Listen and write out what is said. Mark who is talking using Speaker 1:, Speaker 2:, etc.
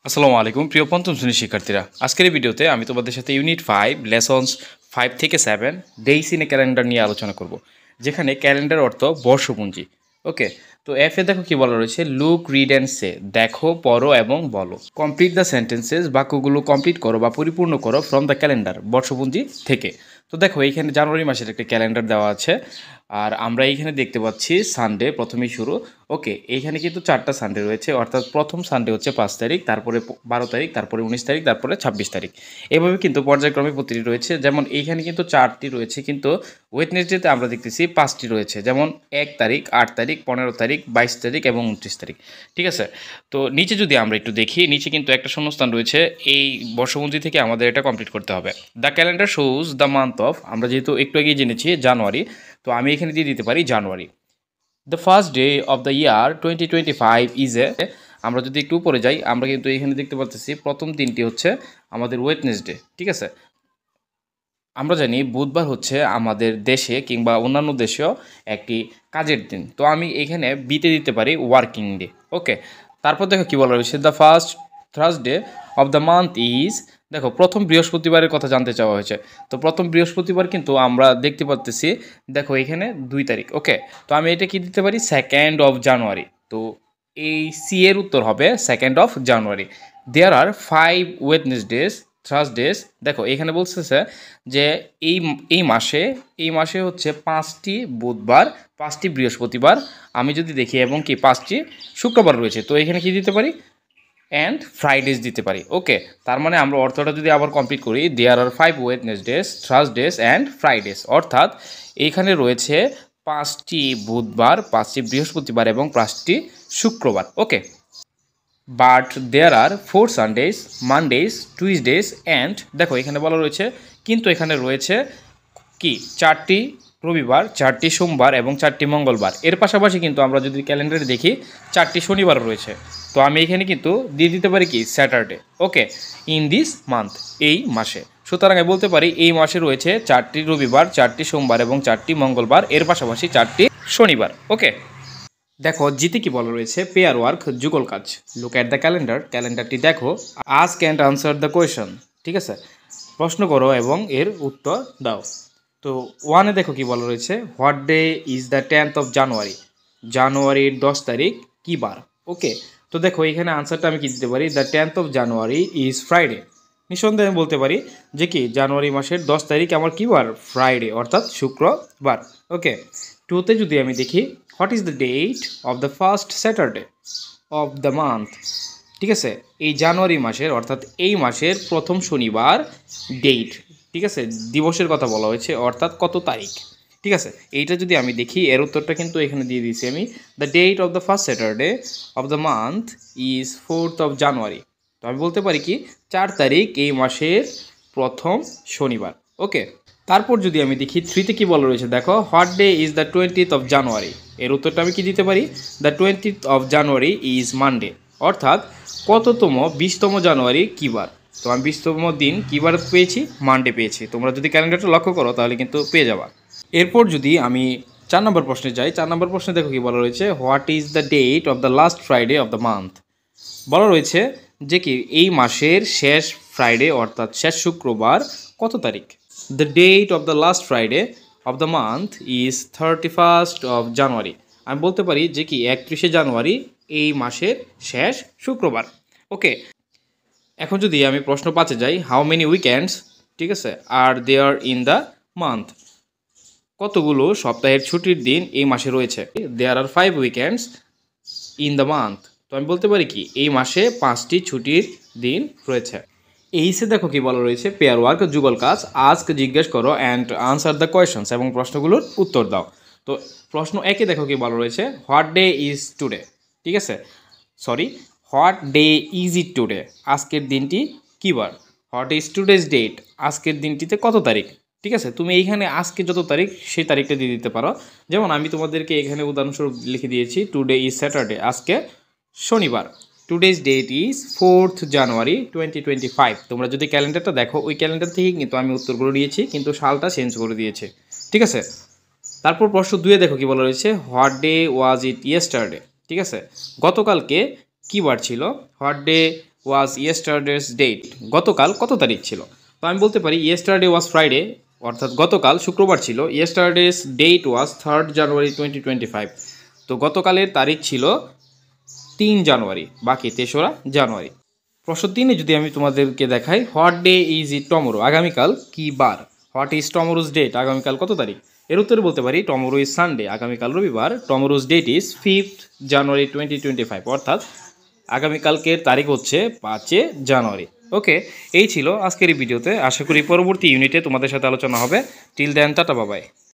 Speaker 1: আসসালামু আলাইকুম প্রিয় পঞ্চম শ্রেণীর শিক্ষার্থীরা, আজকের এই ভিডিওতে আমি তোমাদের সাথে ইউনিট 5 লেসনস 5 থেকে 7 ডেইস ইন এ ক্যালেন্ডার নিয়ে আলোচনা করব, যেখানে ক্যালেন্ডার অর্থ বর্ষপঞ্জি। ওকে, তো এফ এ দেখো কি বলা রয়েছে, লুক, রিড অ্যান্ড সে, দেখো, পড়ো এবং বলো। কমপ্লিট দ্য সেন্টেন্সেস, বাক্যগুলো কমপ্লিট করো বা পরিপূর্ণ করো ফ্রম দ্য ক্যালেন্ডার, বর্ষপঞ্জি থেকে। তো দেখো এইখানে জানুয়ারি মাসের একটা ক্যালেন্ডার দেওয়া আছে, আর আমরা এইখানে দেখতে পাচ্ছি সানডে প্রথমেই শুরু। ওকে, এইখানে কিন্তু 4টা সানডে রয়েছে, অর্থাৎ প্রথম সানডে হচ্ছে 5 তারিখ, তারপরে 12 তারিখ, তারপরে 19 তারিখ, তারপরে 26 তারিখ। এভাবে কিন্তু পর্যায়ক্রমে প্রতিটি রয়েছে। যেমন এইখানে কিন্তু 4টি রয়েছে, কিন্তু ওয়েডনেসডেতে আমরা দেখতেছি 5টি রয়েছে, যেমন 1 তারিখ, 8 তারিখ, 15 তারিখ, 22 তারিখ এবং 29 তারিখ। ঠিক আছে, তো নিচে যদি আমরা একটু দেখি, নিচে কিন্তু একটা শূন্যস্থান রয়েছে। এই বর্ষপঞ্জি থেকে আমাদের এটা কমপ্লিট করতে হবে। The calendar shows the month of, আমরা যেহেতু একটু আগেই জেনেছি জানুয়ারি, তো আমি এখানে দিয়ে দিতে পারি জানুয়ারি। The first day of the year 2025 is a, আমরা যদি একটু উপরে যাই, আমরা কিন্তু এখানে দেখতে পাচ্ছি প্রথম দিনটি হচ্ছে আমাদের ওয়েডনেসডে। ঠিক আছে, আমরা জানি বুধবার হচ্ছে আমাদের দেশে কিংবা অন্যান্য দেশেও একটি কাজের দিন, তো আমি এখানে বিতে দিতে পারি ওয়ার্কিং ডে। ওকে, তারপর দেখো কি বলা রয়েছে, the first Thursday of the month is, দেখো প্রথম বৃহস্পতিবারের কথা জানতে চাওয়া হয়েছে। তো প্রথম বৃহস্পতিবার কিন্তু আমরা দেখতে পাচ্ছি, দেখো এখানে 2 তারিখ। ওকে, তো আমি এটা কি দিতে পারি, 2nd অফ জানুয়ারি। তো এই সি এর উত্তর হবে 2nd of January. There R 5 ওয়েডনেসডেজ Thursdays, দেখো এখানে বলতেছে যে এই এই মাসে হচ্ছে 5টি বুধবার, 5টি বৃহস্পতিবার, আমি যদি দেখি, এবং কি 5টি শুক্রবার রয়েছে। তো এখানে কি দিতে পারি, অ্যান্ড ফ্রাইডেজ দিতে পারি। ওকে, তার মানে আমরা অর্থটা যদি আবার কমপ্লিট করি, দেয়ার আর 5 ওয়েডনেসডেজ থার্সডেজ অ্যান্ড ফ্রাইডেজ, অর্থাৎ এইখানে রয়েছে 5টি বুধবার, 5টি বৃহস্পতিবার এবং 5টি শুক্রবার। Okay, but there are 4 Sundays, Mondays, Tuesdays and, দেখো এখানে বলা রয়েছে, কিন্তু এখানে রয়েছে কি 4টি রবিবার, 4টি সোমবার এবং 4টি মঙ্গলবার। এর পাশাপাশি কিন্তু আমরা যদি ক্যালেন্ডারে দেখি 4টি শনিবার রয়েছে। তো আমি এখানে কিন্তু দিয়ে দিতে পারি কি Saturday. Okay, in this month, এই মাসে। সুতরাং আমি বলতে পারি এই মাসে রয়েছে 4টি রবিবার, 4টি সোমবার এবং 4টি মঙ্গলবার, এর পাশাপাশি 4টি শনিবার। ওকে, দেখো জিতে কি বলা রয়েছে, পেয়ার ওয়ার্ক, যুগল কাজ। লুক অ্যাট দ্য ক্যালেন্ডার, ক্যালেন্ডারটি দেখো, ask and answer the question. ঠিক আছে, প্রশ্ন করো এবং এর উত্তর দাও। তো 1-এ দেখো কি বলা রয়েছে, what day is the 10th of January, জানুয়ারির 10 তারিখ কী বার। ওকে, তো দেখো এখানে আনসারটা আমি কি দিতে পারি, the 10th of January is Friday. নিঃসন্দেহে আমি বলতে পারি যে কি জানুয়ারি মাসের 10 তারিখ আমার কী বার, ফ্রাইডে, অর্থাৎ শুক্রবার। ওকে, 2-তে যদি আমি দেখি, what is the date of the first Saturday of the month. ঠিক আছে, এই জানুয়ারি মাসের, অর্থাৎ এই মাসের প্রথম শনিবার, ডেট, ঠিক আছে, দিবসের কথা বলা হয়েছে, অর্থাৎ কত তারিখ। ঠিক আছে, এইটা যদি আমি দেখি, এর উত্তরটা কিন্তু এখানে দিয়ে দিয়েছি আমি, the date of the first Saturday of the month is 4th of January. তো আমি বলতে পারি কি 4 তারিখ এই মাসের প্রথম শনিবার। ওকে, তারপর যদি আমি দেখি 3-তে কী বলা রয়েছে, দেখো, what day is the 20th of January. এর উত্তরটা আমি কি দিতে পারি, the 20th of January is Monday, অর্থাৎ কততম, 20তম জানুয়ারি কী বার। তো আমি 20তম দিন কী বার পেয়েছি, মানডে পেয়েছি। তোমরা যদি ক্যালেন্ডারটা লক্ষ্য করো তাহলে কিন্তু পেয়ে যাবা। এরপর যদি আমি 4 নম্বর প্রশ্নে যাই, 4 নম্বর প্রশ্নে দেখো কী বলা রয়েছে, what is the date of the last Friday of the month. বলা রয়েছে যে কি এই মাসের শেষ ফ্রাইডে, অর্থাৎ শেষ শুক্রবার কত তারিখ। The date of the last Friday of the month is 31st of January. আমি বলতে পারি যে কি 31শে জানুয়ারি এই মাসের শেষ শুক্রবার। ওকে, এখন যদি আমি প্রশ্ন 5-এ যাই, হাউ মেনি উইকেন্ডস, ঠিক আছে, আর দেয়ার ইন দ্য মান্থ, কতগুলো সপ্তাহের ছুটির দিন এই মাসে রয়েছে। দেয়ার আর 5 উইকেন্ডস ইন দ্য মান্থ। তো আমি বলতে পারি কি এই মাসে 5টি ছুটির দিন রয়েছে। এইসে দেখো কি বলা রয়েছে, পেয়ার ওয়ার্ক, যুগল কাজ, আজক, জিজ্ঞেস করো, অ্যান্ড আনসার দ্য কোয়েশনস, এবং প্রশ্নগুলোর উত্তর দাও। তো প্রশ্ন 1-এ দেখো কি বলা রয়েছে, হোয়াট ডে ইজ টুডে। ঠিক আছে, sorry, what day is it today, আজকের দিনটি কী বার। হোয়াট ইজ টুডেজ ডেট, আজকের দিনটিতে কত তারিখ। ঠিক আছে, তুমি এইখানে আজকে যত তারিখ সেই তারিখটা দিয়ে দিতে পারো। যেমন আমি তোমাদেরকে এখানে উদাহরণস্বরূপ লিখে দিয়েছি, টুডে ইজ স্যাটারডে, আজকে শনিবার। টুডেজ ডেট ইজ 4th জানুয়ারি 2025। তোমরা যদি ক্যালেন্ডারটা দেখো, ওই ক্যালেন্ডার থেকেই কিন্তু আমি উত্তরগুলো নিয়েছি, কিন্তু সালটা চেঞ্জ করে দিয়েছে। ঠিক আছে, তারপর প্রশ্ন 2-এ দেখো কি বলা রয়েছে, what day was it yesterday. ঠিক আছে, গতকালকে কী বার ছিল। What day was yesterday's date, গতকাল কত তারিখ ছিল? তো আমি বলতে পারি ইয়েস্টারডে ওয়াজ ফ্রাইডে, অর্থাৎ গতকাল শুক্রবার ছিল। ইয়েস্টারডেস ডেট ওয়াজ 3 জানুয়ারি 2025। তো গতকালের তারিখ ছিল 3 জানুয়ারি, বাকি 3রা জানুয়ারি। প্রশ্ন 3 যদি আমি তোমাদেরকে দেখাই, what day is it tomorrow, আগামীকাল কি বার? হোয়াট ইজ টমোরোজ ডেট, আগামীকাল কত তারিখ? এর উত্তরে বলতে পারি টমোরো ইজ সানডে, আগামীকাল রবিবার। টমোরোজ ডেট ইজ 5 জানুয়ারি 2025, অর্থাৎ আগামীকালকের তারিখ হচ্ছে 5 জানুয়ারি। ওকে, এই ছিল আজকের এই ভিডিওতে। আশা করি পরবর্তী ইউনিটে তোমাদের সাথে আলোচনা হবে। টিল দেন, টাটা, বাবাই।